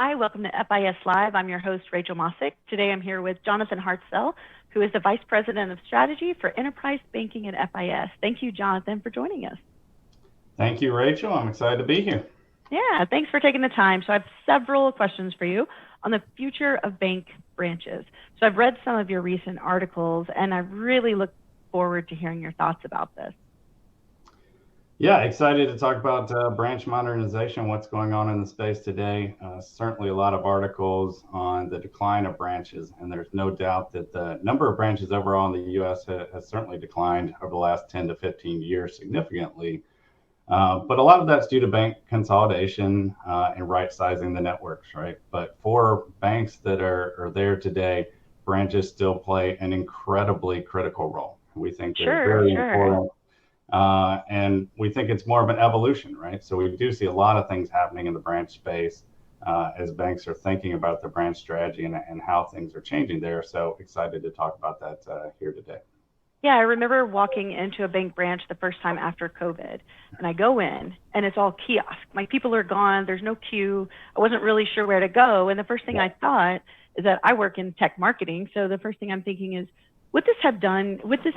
Hi, welcome to FIS Live. I'm your host, Rachel Mossick. Today I'm here with Jonathan Hartzell, who is the Vice President of Strategy for Enterprise Banking at FIS. Thank you, Jonathan, for joining us. Thank you, Rachel. I'm excited to be here. Yeah, thanks for taking the time. So I have several questions for you on the future of bank branches. So I've read some of your recent articles, and I really look forward to hearing your thoughts about this. Yeah, excited to talk about branch modernization, what's going on in the space today. Certainly a lot of articles on the decline of branches, and there's no doubt that the number of branches overall in the U.S. has certainly declined over the last 10 to 15 years significantly. But a lot of that's due to bank consolidation and right sizing the networks, right? But for banks that are there today, branches still play an incredibly critical role. We think they're very important. And we think it's more of an evolution, right? So we do see a lot of things happening in the branch space as banks are thinking about the branch strategy and how things are changing there. So excited to talk about that here today. Yeah, I remember walking into a bank branch the first time after COVID, and I go in, and it's all kiosk. My people are gone. There's no queue. I wasn't really sure where to go. And the first thing I thought is that I work in tech marketing. So the first thing I'm thinking is, would this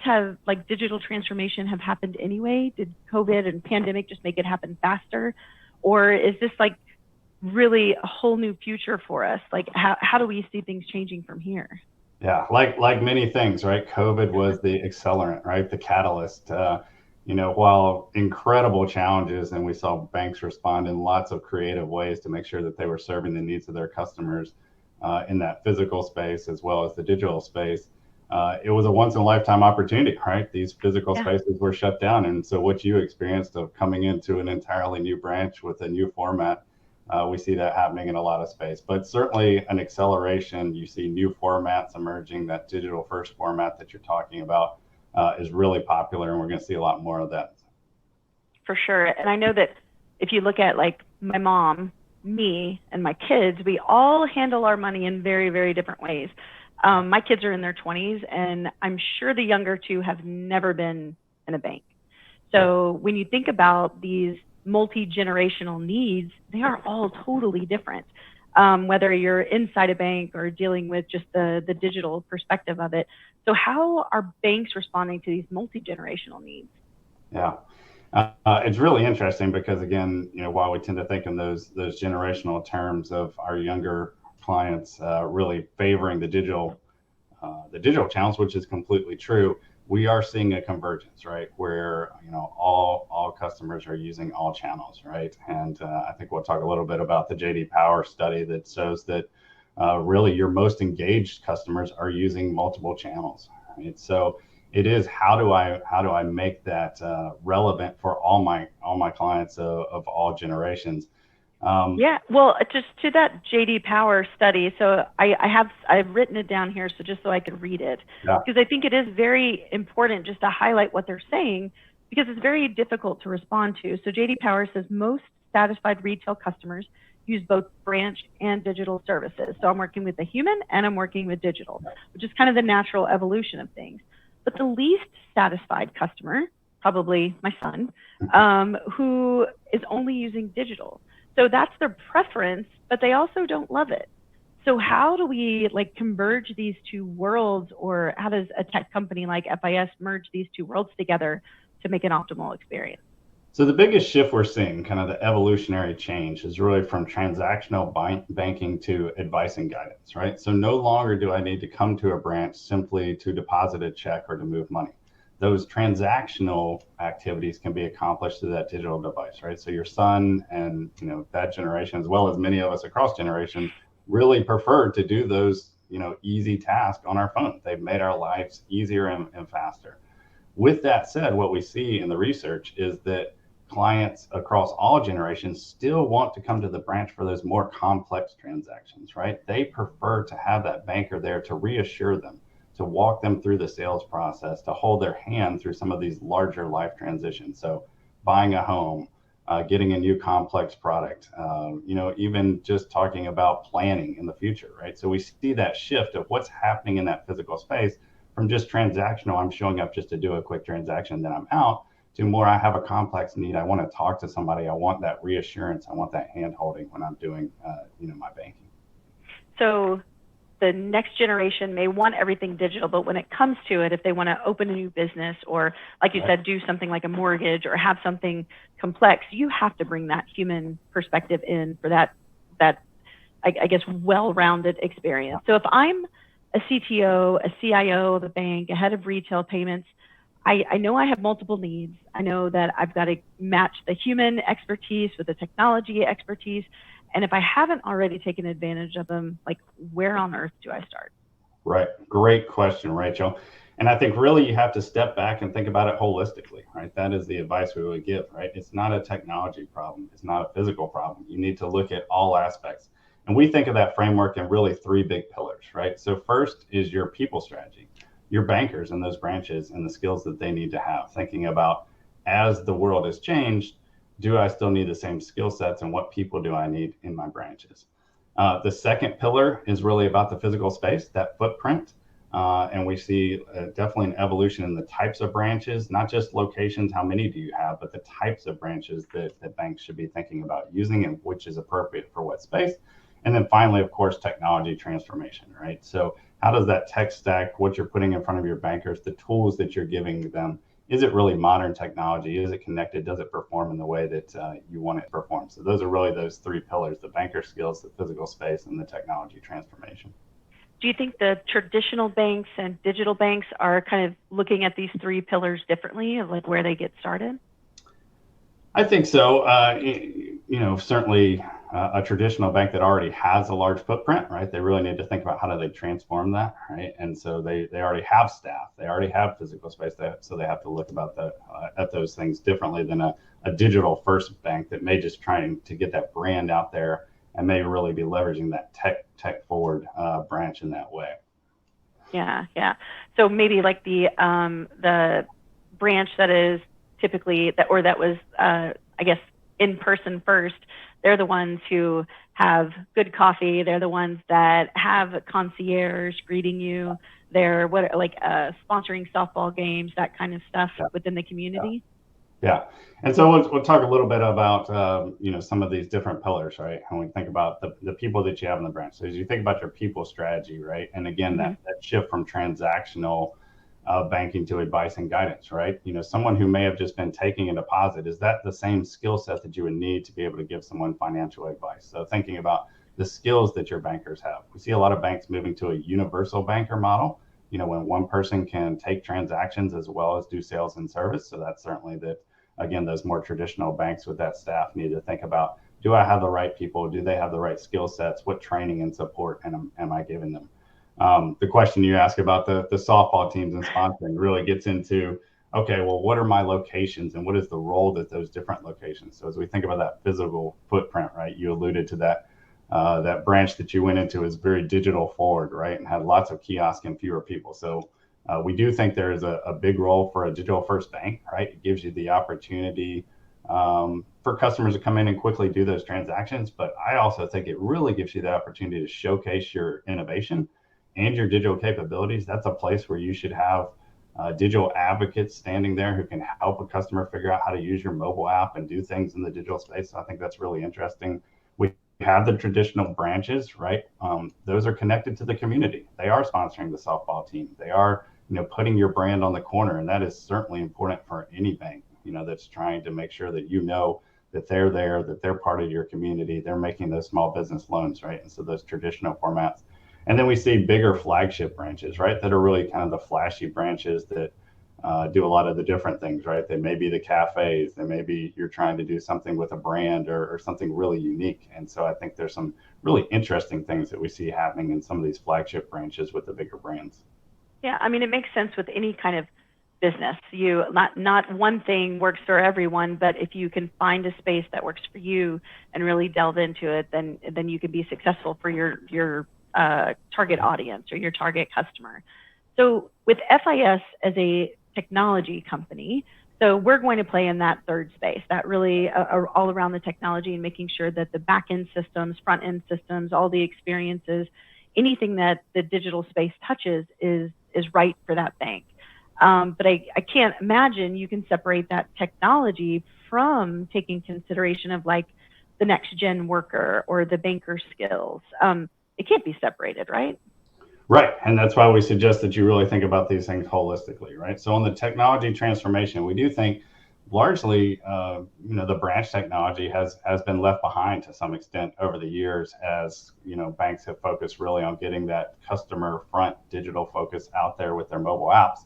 have like digital transformation have happened anyway? Did COVID and pandemic just make it happen faster? Or is this like really a whole new future for us? Like how do we see things changing from here? Yeah, like many things, right? COVID was the accelerant, right? The catalyst. While incredible challenges, and we saw banks respond in lots of creative ways to make sure that they were serving the needs of their customers in that physical space as well as the digital space. It was a once in a lifetime opportunity, right? These physical spaces were shut down. And so what you experienced of coming into an entirely new branch with a new format, we see that happening in a lot of space, but certainly an acceleration. You see new formats emerging. That digital first format that you're talking about is really popular, and we're going to see a lot more of that. For sure. And I know that if you look at like my mom, me, and my kids, we all handle our money in very, very different ways. My kids are in their 20s, and I'm sure the younger two have never been in a bank. So when you think about these multi-generational needs, they are all totally different. Whether you're inside a bank or dealing with just the digital perspective of it. So how are banks responding to these multi-generational needs? Yeah, it's really interesting because again, while we tend to think in those generational terms of our younger clients really favoring the digital channels, which is completely true. We are seeing a convergence, right, where all customers are using all channels, right? And I think we'll talk a little bit about the J.D. Power study that shows that really your most engaged customers are using multiple channels, right? So it is how do I make that relevant for all my clients of all generations. Well, just to that J.D. Power study, so I've written it down here, so just so I could read it, because I think it is very important just to highlight what they're saying, because it's very difficult to respond to. So J.D. Power says most satisfied retail customers use both branch and digital services. So I'm working with the human and I'm working with digital, which is kind of the natural evolution of things. But the least satisfied customer, probably my son, who is only using digital. So that's their preference, but they also don't love it. So how do we like converge these two worlds, or how does a tech company like FIS merge these two worlds together to make an optimal experience? So the biggest shift we're seeing, kind of the evolutionary change, is really from transactional banking to advice and guidance, right? So no longer do I need to come to a branch simply to deposit a check or to move money. Those transactional activities can be accomplished through that digital device, right? So your son and that generation, as well as many of us across generations, really prefer to do those easy tasks on our phone. They've made our lives easier and faster. With that said, what we see in the research is that clients across all generations still want to come to the branch for those more complex transactions, right? They prefer to have that banker there to reassure them, to walk them through the sales process, to hold their hand through some of these larger life transitions. So buying a home, getting a new complex product, even just talking about planning in the future, right? So we see that shift of what's happening in that physical space from just transactional, I'm showing up just to do a quick transaction, then I'm out, to more, I have a complex need. I want to talk to somebody. I want that reassurance. I want that hand holding when I'm doing, my banking. So the next generation may want everything digital, but when it comes to it, if they want to open a new business or, like you said, do something like a mortgage or have something complex, you have to bring that human perspective in for that I guess well-rounded experience. So if I'm a CTO, a CIO of a bank, a head of retail payments, I know I have multiple needs. I know that I've got to match the human expertise with the technology expertise. And if I haven't already taken advantage of them, like where on earth do I start? Right. Great question, Rachel. And I think really you have to step back and think about it holistically, right? That is the advice we would give, right? It's not a technology problem. It's not a physical problem. You need to look at all aspects. And we think of that framework in really three big pillars, right? So first is your people strategy, your bankers and those branches and the skills that they need to have, thinking about as the world has changed, do I still need the same skill sets and what people do I need in my branches? The second pillar is really about the physical space, that footprint. And we see definitely an evolution in the types of branches, not just locations, how many do you have, but the types of branches that banks should be thinking about using and which is appropriate for what space. And then finally, of course, technology transformation, right? So how does that tech stack, what you're putting in front of your bankers, the tools that you're giving them, is it really modern technology? Is it connected? Does it perform in the way that you want it to perform? So those are really those three pillars, the banker skills, the physical space, and the technology transformation. Do you think the traditional banks and digital banks are kind of looking at these three pillars differently, of like where they get started? I think so. Certainly a traditional bank that already has a large footprint, right? They really need to think about how do they transform that, right? And so they already have staff, they already have physical space, so they have to look about at those things differently than a digital first bank that may just trying to get that brand out there and may really be leveraging that tech forward branch in that way. Yeah. So maybe like the branch that is typically that was I guess in person first, they're the ones who have good coffee, they're the ones that have a concierge greeting you, they're sponsoring softball games, that kind of stuff within the community. Yeah. And so we'll talk a little bit about some of these different pillars, right? When we think about the people that you have in the branch. So as you think about your people strategy, right? And again, that shift from transactional banking to advice and guidance, right? Someone who may have just been taking a deposit, is that the same skill set that you would need to be able to give someone financial advice? So thinking about the skills that your bankers have. We see a lot of banks moving to a universal banker model, when one person can take transactions as well as do sales and service. So that's certainly again, those more traditional banks with that staff need to think about, do I have the right people? Do they have the right skill sets? What training and support am I giving them? The question you ask about the softball teams and sponsoring really gets into, okay, well, what are my locations and what is the role that those different locations? So as we think about that physical footprint, right, you alluded to that branch that you went into is very digital forward, right, and had lots of kiosks and fewer people. So we do think there is a big role for a digital first bank, right? It gives you the opportunity for customers to come in and quickly do those transactions. But I also think it really gives you the opportunity to showcase your innovation and your digital capabilities. That's a place where you should have digital advocates standing there who can help a customer figure out how to use your mobile app and do things in the digital space. So I think that's really interesting. We have the traditional branches, right? Those are connected to the community. They are sponsoring the softball team. They are, putting your brand on the corner. And that is certainly important for any bank, that's trying to make sure that that they're there, that they're part of your community. They're making those small business loans, right? And so those traditional formats. And then we see bigger flagship branches, right, that are really kind of the flashy branches that do a lot of the different things, right? They may be the cafes, they may be you're trying to do something with a brand or something really unique. And so I think there's some really interesting things that we see happening in some of these flagship branches with the bigger brands. Yeah, I mean, it makes sense with any kind of business. Not one thing works for everyone, but if you can find a space that works for you and really delve into it, then you can be successful for your target audience or your target customer. So with FIS as a technology company, so we're going to play in that third space, that really all around the technology and making sure that the back end systems, front end systems, all the experiences, anything that the digital space touches is right for that bank. But I can't imagine you can separate that technology from taking consideration of like the next gen worker or the banker skills. It can't be separated, right? Right. And that's why we suggest that you really think about these things holistically, right? So on the technology transformation, we do think largely, the branch technology has been left behind to some extent over the years as, banks have focused really on getting that customer front digital focus out there with their mobile apps.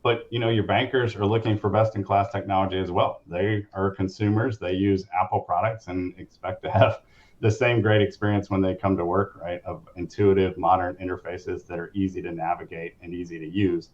But, your bankers are looking for best in class technology as well. They are consumers. They use Apple products and expect to have the same great experience when they come to work, right? Of intuitive, modern interfaces that are easy to navigate and easy to use.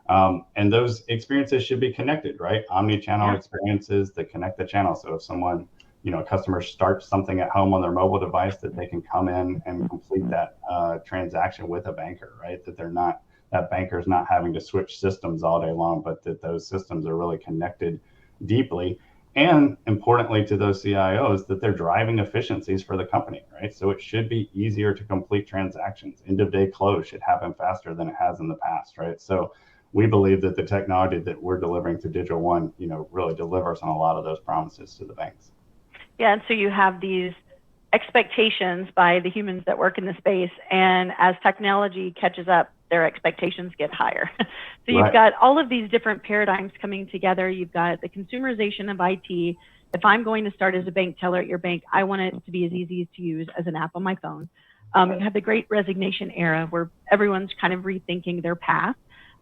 And those experiences should be connected, right? Omni-channel experiences that connect the channel. So if someone, a customer starts something at home on their mobile device, that they can come in and complete that transaction with a banker, right? That banker's not having to switch systems all day long, but that those systems are really connected deeply. And importantly to those CIOs, that they're driving efficiencies for the company, right? So it should be easier to complete transactions. End of day close should happen faster than it has in the past, right? So we believe that the technology that we're delivering to Digital One, really delivers on a lot of those promises to the banks. Yeah, and so you have these expectations by the humans that work in the space, and as technology catches up, their expectations get higher. So you've got all of these different paradigms coming together. You've got the consumerization of IT. If I'm going to start as a bank teller at your bank, I want it to be as easy to use as an app on my phone. You have the great resignation era where everyone's kind of rethinking their path.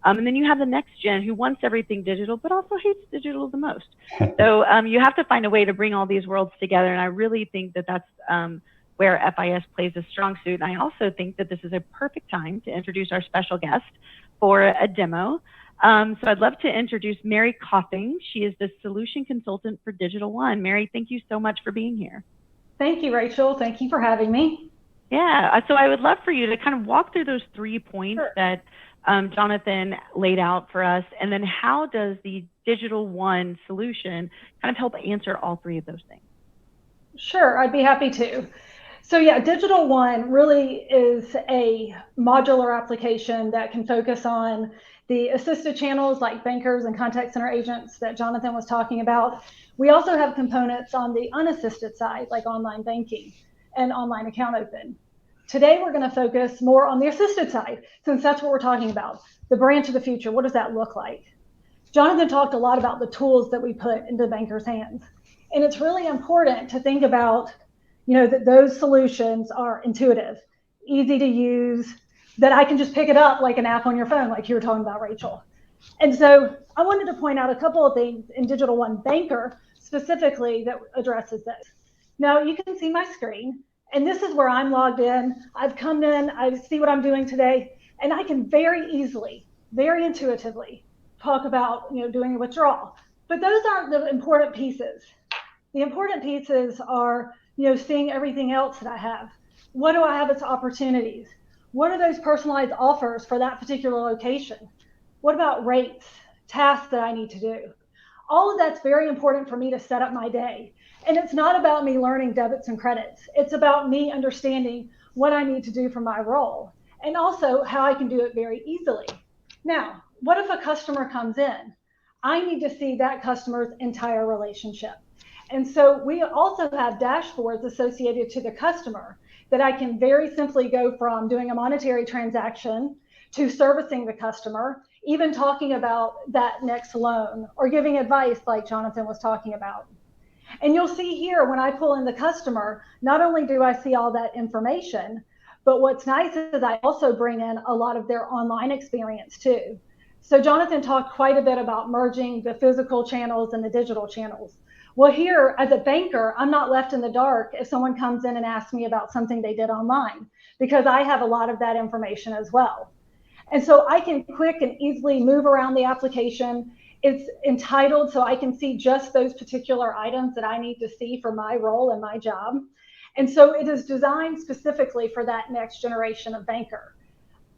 And then you have the next gen who wants everything digital, but also hates digital the most. So you have to find a way to bring all these worlds together. And I really think that that's where FIS plays a strong suit. And I also think that this is a perfect time to introduce our special guest for a demo. So I'd love to introduce Mary Coffing. She is the solution consultant for Digital One. Mary, thank you so much for being here. Thank you, Rachel. Thank you for having me. Yeah, so I would love for you to kind of walk through those 3 points that Jonathan laid out for us, and then how does the Digital One solution kind of help answer all 3 of those things? Sure, I'd be happy to. So yeah, Digital One really is a modular application that can focus on the assisted channels like bankers and contact center agents that Jonathan was talking about. We also have components on the unassisted side, like online banking and online account open. Today, we're going to focus more on the assisted side, since that's what we're talking about. The branch of the future, what does that look like? Jonathan talked a lot about the tools that we put into bankers' hands. And it's really important to think about, that those solutions are intuitive, easy to use, that I can just pick it up like an app on your phone, like you were talking about, Rachel. And so I wanted to point out a couple of things in Digital One Banker specifically that addresses this. Now you can see my screen, and this is where I'm logged in. I've come in, I see what I'm doing today, and I can very easily, very intuitively talk about, doing a withdrawal. But those aren't the important pieces. The important pieces are, seeing everything else that I have. What do I have as opportunities? What are those personalized offers for that particular location? What about rates, tasks that I need to do? All of that's very important for me to set up my day. And it's not about me learning debits and credits. It's about me understanding what I need to do for my role, and also how I can do it very easily. Now, what if a customer comes in? I need to see that customer's entire relationship. And so we also have dashboards associated to the customer that I can very simply go from doing a monetary transaction to servicing the customer, even talking about that next loan or giving advice like Jonathan was talking about. And you'll see here when I pull in the customer, not only do I see all that information, but what's nice is I also bring in a lot of their online experience too. So Jonathan talked quite a bit about merging the physical channels and the digital channels. Well, here as a banker, I'm not left in the dark if someone comes in and asks me about something they did online, because I have a lot of that information as well. And so I can quick and easily move around the application. It's entitled so I can see just those particular items that I need to see for my role and my job. And so it is designed specifically for that next generation of banker.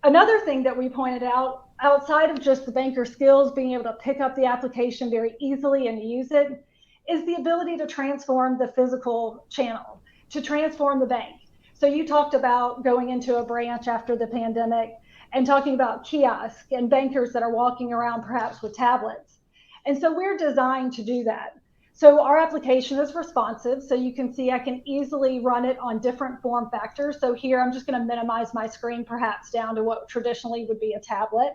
Another thing that we pointed out, outside of just the banker skills, being able to pick up the application very easily and use it, is the ability to transform the physical channel, to transform the bank. So you talked about going into a branch after the pandemic, and talking about kiosks and bankers that are walking around perhaps with tablets. And so we're designed to do that. So our application is responsive. So you can see I can easily run it on different form factors. So here I'm just going to minimize my screen perhaps down to what traditionally would be a tablet.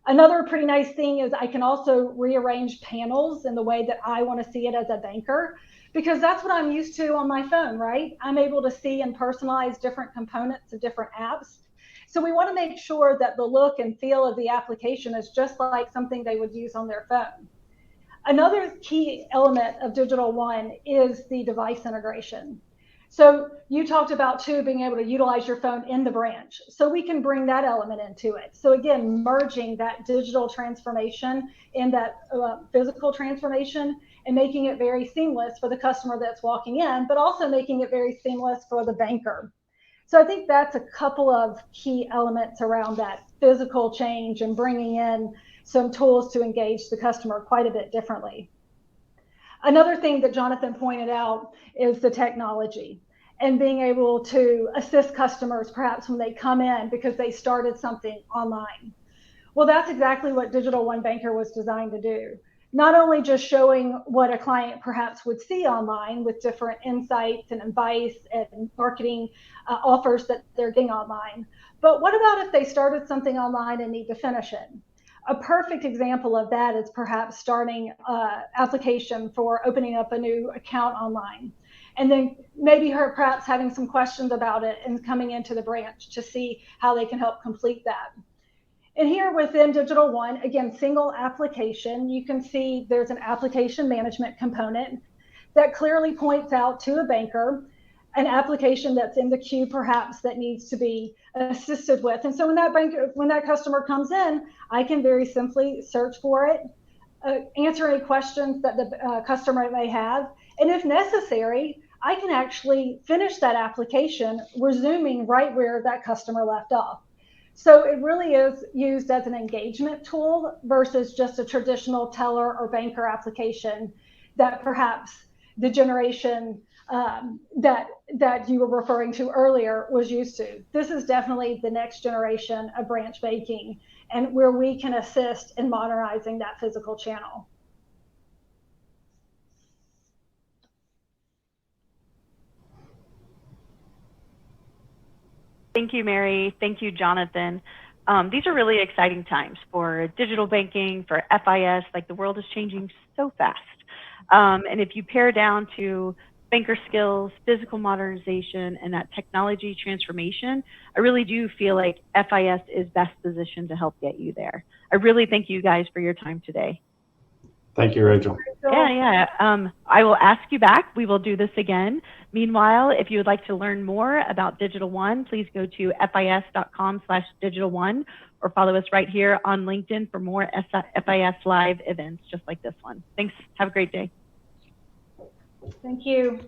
Another pretty nice thing is I can also rearrange panels in the way that I want to see it as a banker, because that's what I'm used to on my phone, right? I'm able to see and personalize different components of different apps. So we want to make sure that the look and feel of the application is just like something they would use on their phone. Another key element of Digital One is the device integration. So you talked about too being able to utilize your phone in the branch. So we can bring that element into it. So again, merging that digital transformation in that physical transformation and making it very seamless for the customer that's walking in, but also making it very seamless for the banker. So I think that's a couple of key elements around that physical change and bringing in some tools to engage the customer quite a bit differently. Another thing that Jonathan pointed out is the technology and being able to assist customers perhaps when they come in because they started something online. Well, that's exactly what Digital One Banker was designed to do. Not only just showing what a client perhaps would see online with different insights and advice and marketing offers that they're getting online, but what about if they started something online and need to finish it? A perfect example of that is perhaps starting an application for opening up a new account online, and then maybe perhaps having some questions about it and coming into the branch to see how they can help complete that. And here within Digital One, again, single application, you can see there's an application management component that clearly points out to a banker an application that's in the queue perhaps that needs to be assisted with. And so when that customer comes in, I can very simply search for it, answer any questions that the customer may have, and if necessary, I can actually finish that application, resuming right where that customer left off. So it really is used as an engagement tool versus just a traditional teller or banker application that perhaps the generation that you were referring to earlier was used to. This is definitely the next generation of branch banking and where we can assist in modernizing that physical channel. Thank you, Mary. Thank you, Jonathan. These are really exciting times for digital banking, for FIS. Like, the world is changing so fast. And if you pare down to banker skills, physical modernization, and that technology transformation, I really do feel like FIS is best positioned to help get you there. I really thank you guys for your time today. Thank you, Rachel. Yeah. I will ask you back. We will do this again. Meanwhile, if you would like to learn more about Digital One, please go to fis.com/digital1 or follow us right here on LinkedIn for more FIS live events just like this one. Thanks. Have a great day. Thank you.